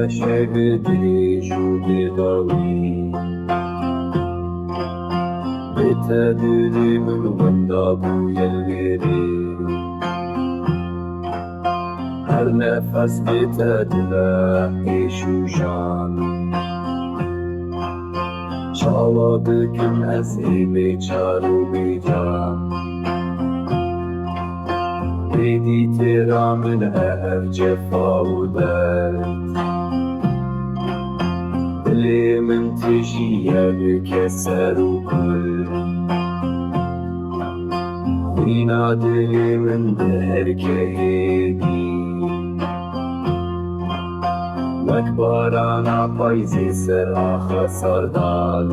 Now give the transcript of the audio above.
يا شهدي شو بداوي بتدري من وين ابويا الغيري هر نفس بتدلقي شوشان çaladıkım ezimi çaru bicam Bedi tiramın her cefa u dert Dilimin tişiye bükeser u kul Bina dilimin derkehedi Vek barana payzi ser aха sardal